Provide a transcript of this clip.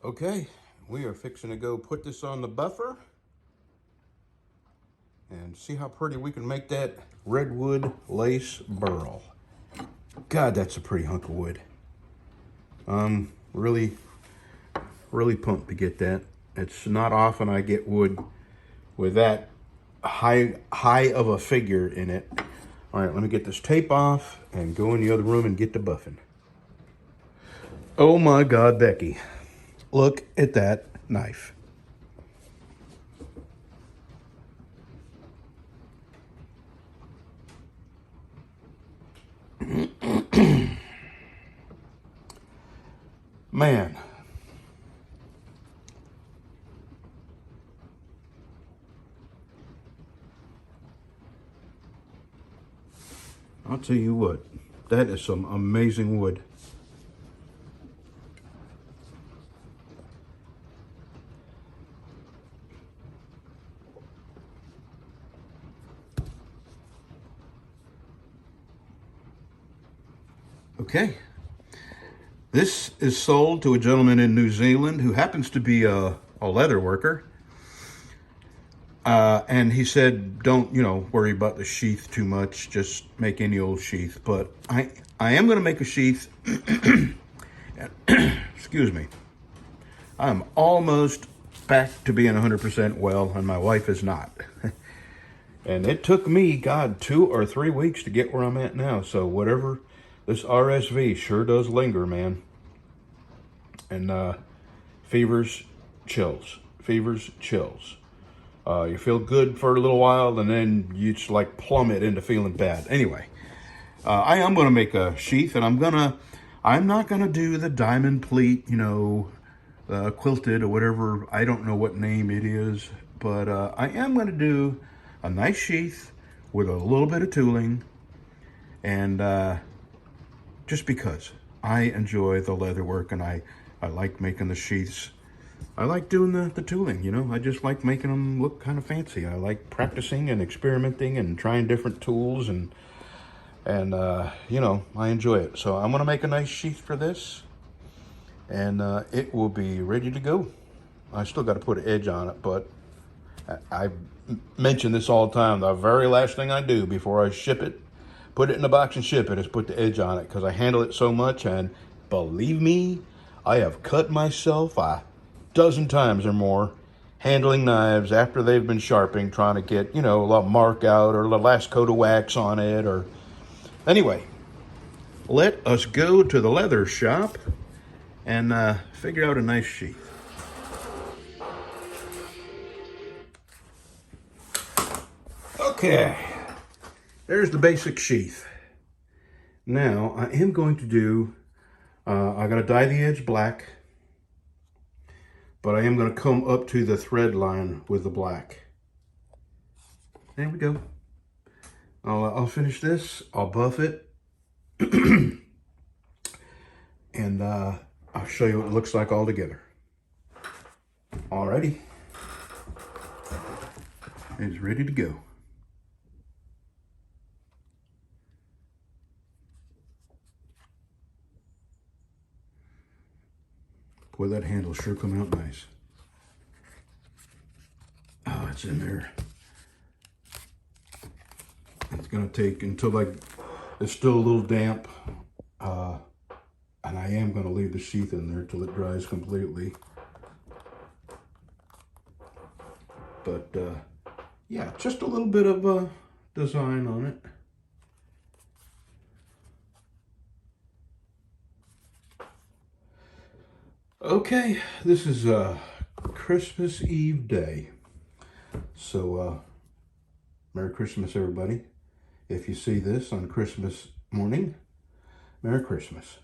Okay, we are fixing to go put this on the buffer and see how pretty we can make that redwood lace burl. God, that's a pretty hunk of wood. Really, really pumped to get that. It's not often I get wood with that high of a figure in it. All right, let me get this tape off and go in the other room and get the buffing. Oh my God, Becky. Look at that knife. Man. I'll tell you what, that is some amazing wood. Okay. This is sold to a gentleman in New Zealand who happens to be a leather worker. And he said, don't, worry about the sheath too much. Just make any old sheath. But I am going to make a sheath. Excuse me. I'm almost back to being 100% well, and my wife is not. And it took me, God, 2 or 3 weeks to get where I'm at now. So whatever, this RSV sure does linger, man. And fevers, chills. Fevers, chills. You feel good for a little while, and then you just like plummet into feeling bad. Anyway, I am going to make a sheath, and I'm not going to do the diamond pleat, quilted or whatever. I don't know what name it is, but I am going to do a nice sheath with a little bit of tooling, and just because I enjoy the leather work, and I like making the sheaths. I like doing the tooling, I just like making them look kind of fancy. I like practicing and experimenting and trying different tools, and I enjoy it. So I'm going to make a nice sheath for this, and it will be ready to go. I still got to put an edge on it, but I mention this all the time. The very last thing I do before I ship it, put it in the box and ship it, is put the edge on it, because I handle it so much, and believe me, I have cut myself a dozen times or more handling knives after they've been sharpening, trying to get, a little mark out or the last coat of wax on it. Or anyway, let us go to the leather shop and figure out a nice sheath. Okay, there's the basic sheath. Now I am going to do, I gotta dye the edge black, but I am going to come up to the thread line with the black. There we go. I'll finish this, I'll buff it, and I'll show you what it looks like all together. Alrighty. It's ready to go. Boy, that handle sure come out nice. Oh, it's in there. It's gonna take until it's still a little damp, and I am gonna leave the sheath in there till it dries completely. But yeah, just a little bit of design on it. Okay, this is Christmas Eve day. So Merry Christmas, everybody. If you see this on Christmas morning, Merry Christmas.